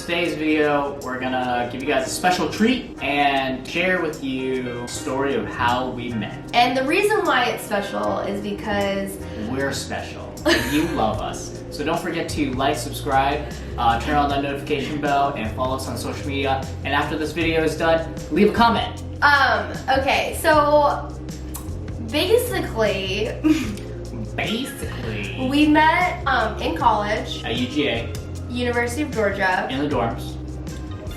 today's video, we're gonna give you guys a special treat and share with you a story of how we met. And the reason why it's special is because we're special. You love us. So don't forget to like, subscribe, turn on that notification bell, and follow us on social media. And after this video is done, leave a comment. Okay, so basically, we met in college at UGA, University of Georgia, in the dorms,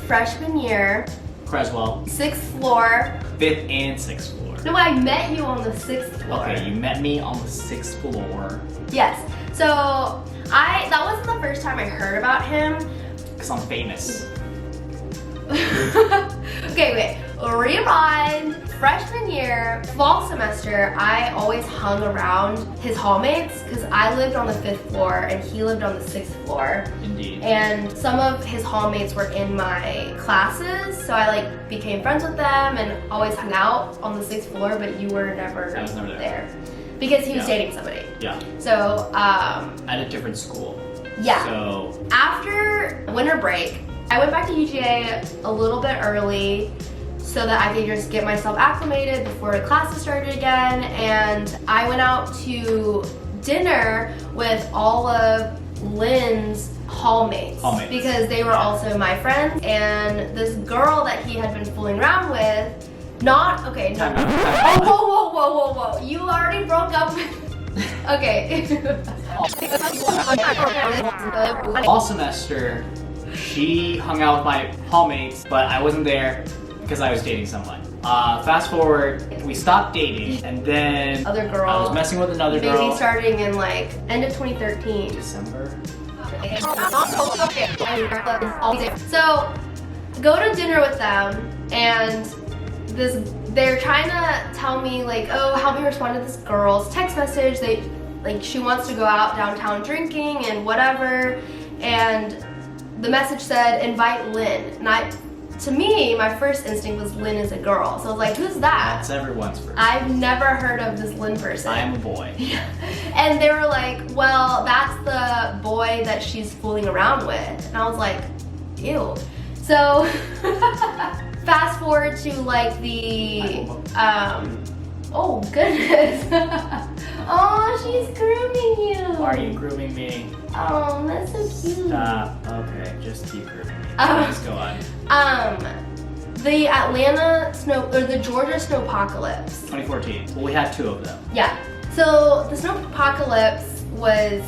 freshman year, Creswell, 6th floor, 5th and 6th floor. No, I met you on the 6th floor. Okay, you met me on the 6th floor. Yes. So that wasn't the first time I heard about him. Because I'm famous. Okay, wait. Rewind. Freshman year, fall semester, I always hung around his hallmates because I lived on the 5th floor and he lived on the 6th floor. Indeed. And some of his hallmates were in my classes, so I became friends with them and always hung out on the 6th floor, but you were never, I was never there. Because he was dating somebody. Yeah. So, at a different school. Yeah. So after winter break, I went back to UGA a little bit early so that I could just get myself acclimated before classes started again, and I went out to dinner with all of Lynn's hallmates because they were also my friends, and this girl that he had been fooling around with, whoa, you already broke up with, okay. All semester, she hung out with my hallmates, but I wasn't there because I was dating someone. Fast forward, we stopped dating, and then other girl. I was messing with another girl. Maybe starting in end of 2013. December. So, go to dinner with them, and they're trying to tell me oh, help me respond to this girl's text message. She wants to go out downtown drinking and whatever, and the message said invite Lynn, and to me, my first instinct was Lynn is a girl. So I was like, who's that? That's everyone's first. I've never heard of this Lynn person. I am a boy. And they were like, well, that's the boy that she's fooling around with. And I was like, ew. So fast forward to oh goodness. Oh, she's grooming you. Why are you grooming me? Oh, that's so cute. Stop. Okay, just keep grooming me. Let's go on. The the Georgia snowpocalypse. 2014. Well, we had 2 of them. Yeah. So the snowpocalypse was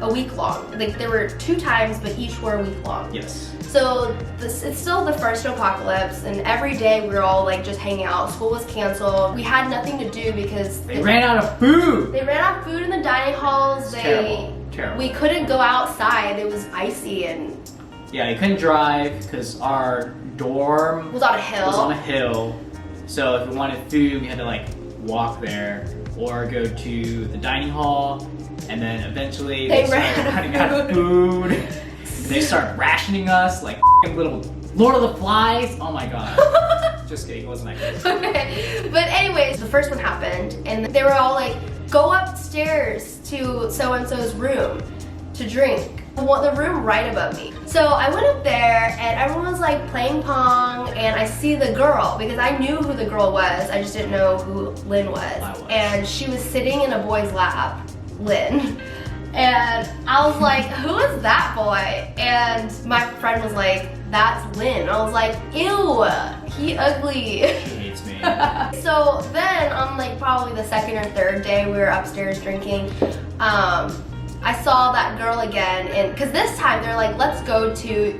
a week long. There were 2 times, but each were a week long. Yes. So it's still the first snowpocalypse, and every day we were all just hanging out. School was canceled. We had nothing to do because they ran out of food. They ran out of food in the dining halls. Terrible. We couldn't go outside. It was icy and. Yeah, you couldn't drive because our dorm was on a hill. So if we wanted food, we had to walk there or go to the dining hall, and then eventually they started running out of food. They started rationing us like little Lord of the Flies. Oh my god. Just kidding, it wasn't that good. Okay, but anyways, the first one happened, and they were all like, go upstairs to so-and-so's room to drink. The room right above me. So I went up there, and everyone was playing pong, and I see the girl, because I knew who the girl was, I just didn't know who Lynn was. And she was sitting in a boy's lap, Lynn. And I was like, who is that boy? And my friend was like, that's Lynn. I was like, ew, he ugly. She hates me. So then on probably the 2nd or 3rd day we were upstairs drinking, I saw that girl again, and because this time they're like, let's go to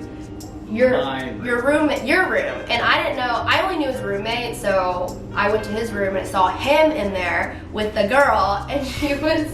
your room, and I didn't know, I only knew his roommate, so I went to his room and saw him in there with the girl, and she was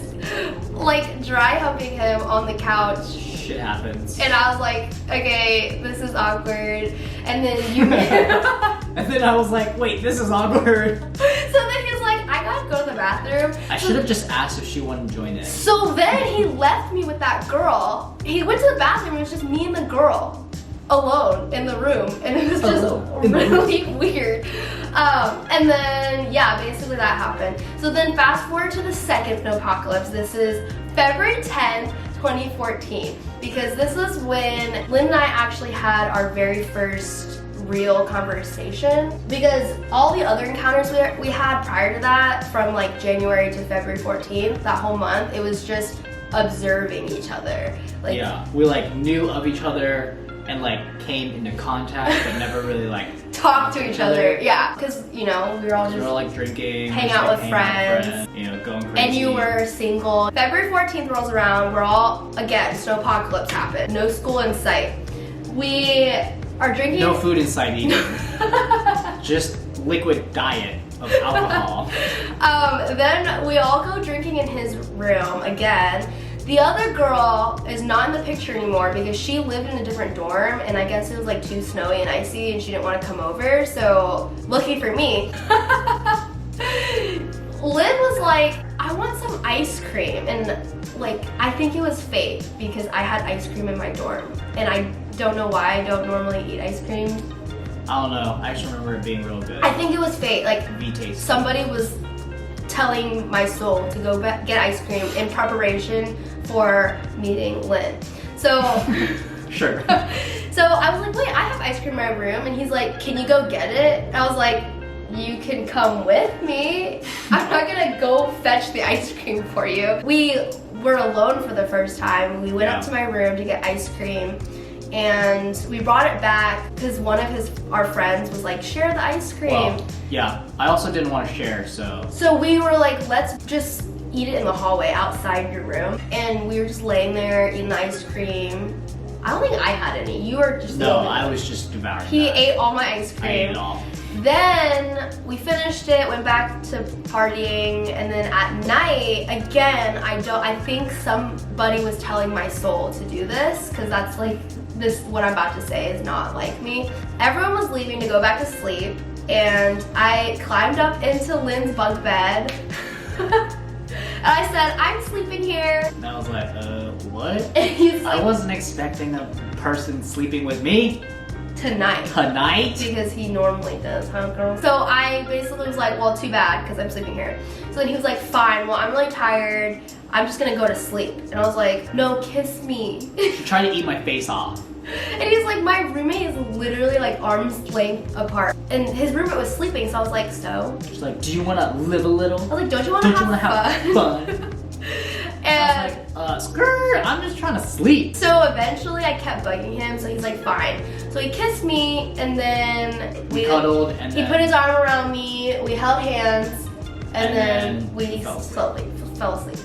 dry humping him on the couch. Shit happens. And I was like, okay, this is awkward. And then you and then I was like, wait, this is awkward. So then he's like, I gotta go to the bathroom. I should have just asked if she wanted to join in. So then he left me with that girl. He went to the bathroom, it was just me and the girl alone in the room. And it was just really weird. And then, yeah, basically that happened. So then fast forward to the 2nd snowpocalypse. This is February 10th, 2014, because this was when Lynn and I actually had our very first real conversation, because all the other encounters we had prior to that, from like January to February 14th, that whole month, it was just observing each other. Like, yeah, we like knew of each other and like came into contact but never really like talked to each other. Yeah, because you know, we were all just like drinking, hang out with friends, you know, going crazy. And you were single. February 14th rolls around, we're all, again, snowpocalypse happened. No school in sight. We are drinking. No food in sight either. Just liquid diet of alcohol. Then we all go drinking in his room again. The other girl is not in the picture anymore because she lived in a different dorm, and I guess it was like too snowy and icy and she didn't want to come over, so lucky for me. Lynn was like, I want some ice cream, and like, I think it was fake because I had ice cream in my dorm, and I don't know why I don't normally eat ice cream. I don't know, I just remember it being real good. I think it was fake, like somebody was telling my soul to go get ice cream in preparation for meeting Lynn. So, sure. So I was like, wait, I have ice cream in my room, and he's like, can you go get it? And I was like, you can come with me. I'm not gonna go fetch the ice cream for you. We were alone for the first time. We went up to my room to get ice cream, and we brought it back because one of our friends was like, share the ice cream. Well, yeah, I also didn't want to share, so. So we were like, let's just eat it in the hallway outside your room. And we were just laying there eating the ice cream. I don't think I had any. You were just No, I was just devouring He that. ate all my ice cream. I ate it all. Then we finished it, went back to partying, and then at night, again, I think somebody was telling my soul to do this, because that's like, what I'm about to say is not like me. Everyone was leaving to go back to sleep, and I climbed up into Lynn's bunk bed, and I said, I'm sleeping here. And I was like, what? And he's like, I wasn't expecting a person sleeping with me. Tonight. Because he normally does, huh, girl? So I basically was like, well, too bad, because I'm sleeping here. So then he was like, fine, well, I'm really tired. I'm just gonna go to sleep. And I was like, no, kiss me. She tried to eat my face off. And he's like, my roommate is literally like arm's length apart. And his roommate was sleeping, so I was like, so? She's like, do you wanna live a little? I was like, don't you wanna have fun? And I was like, skirt, I'm just trying to sleep. So eventually I kept bugging him, so he's like, fine. So he kissed me, and then we cuddled, and he put his arm around me, we held hands, and then we fell asleep.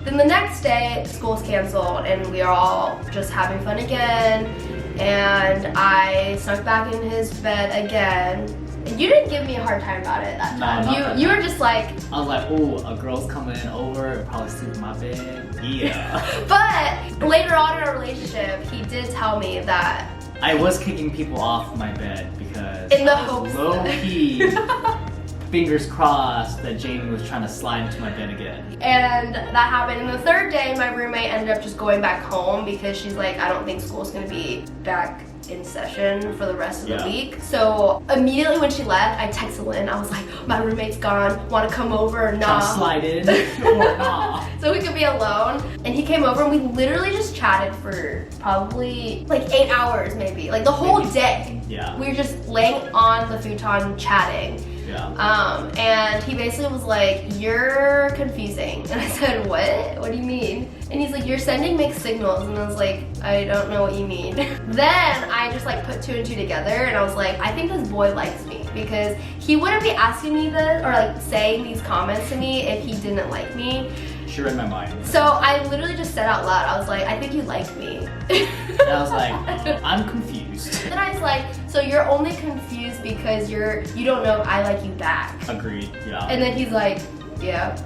Then the next day, school's canceled, and we are all just having fun again, and I snuck back in his bed again. And you didn't give me a hard time about it that time. You were just like... I was like, ooh, a girl's coming over, probably sleep in my bed. Yeah. But later on in our relationship, he did tell me that... I was kicking people off my bed because in the hopes low-key, fingers crossed that Jaimie was trying to slide into my bed again. And that happened. And the third day, my roommate ended up just going back home because she's like, I don't think school's gonna be back in session for the rest of the week. So immediately when she left, I texted Lynn. I was like, my roommate's gone. Want to come over or not? Trying to slide in or not? So we could be alone. And he came over and we literally just chatted for probably like 8 hours maybe. Like the whole day. Yeah. We were just laying on the futon chatting. Yeah. And he basically was like, you're confusing. And I said, what? What do you mean? And he's like, you're sending mixed signals. And I was like, I don't know what you mean. Then I just like put 2 and 2 together, and I was like, I think this boy likes me, because he wouldn't be asking me this or like saying these comments to me if he didn't like me. She read my mind. So I literally just said out loud, I was like, I think you like me. And I was like, I'm confused. Then I was like, so you're only confused because you don't know I like you back. Agreed, yeah. And then he's like, yeah.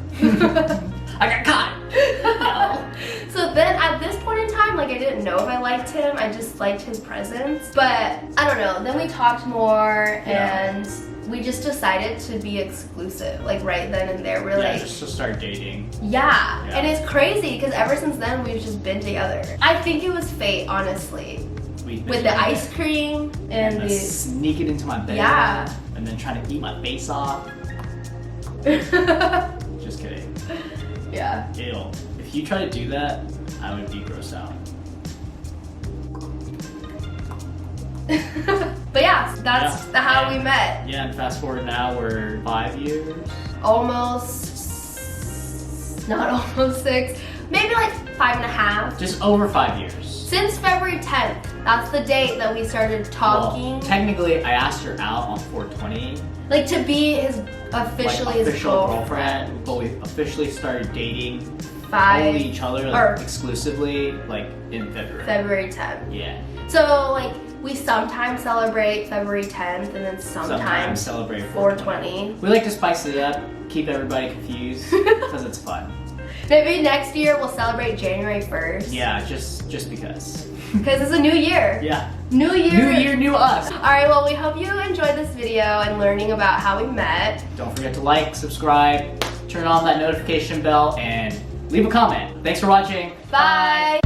I got caught. No. So then at this point in time, like I didn't know if I liked him, I just liked his presence. But I don't know, then we talked more and we just decided to be exclusive, like right then and there. We're like, just to start dating. Yeah, and it's crazy because ever since then we've just been together. I think it was fate, honestly. With the ice cream and the sneak it into my bed. Yeah. And then trying to eat my face off. Just kidding. Yeah. Ew. If if you try to do that, I would be grossed out. But yeah, that's how we met. Yeah, and fast forward now, we're 5 years. Almost, not almost 6, maybe like 5.5. Just over 5 years. Since February 10th, that's the date that we started talking. Well, technically, I asked her out on 4/20. Like to be his official girlfriend, but we officially started dating only each other, like, exclusively, like in February. February 10th. Yeah. So like we sometimes celebrate February 10th and then sometimes celebrate 4/20. We like to spice it up, keep everybody confused, because it's fun. Maybe next year we'll celebrate January 1st. Yeah, just because. Because it's a new year. Yeah. New year. New year, new us. Alright, well we hope you enjoyed this video and learning about how we met. Don't forget to like, subscribe, turn on that notification bell, and leave a comment. Thanks for watching. Bye.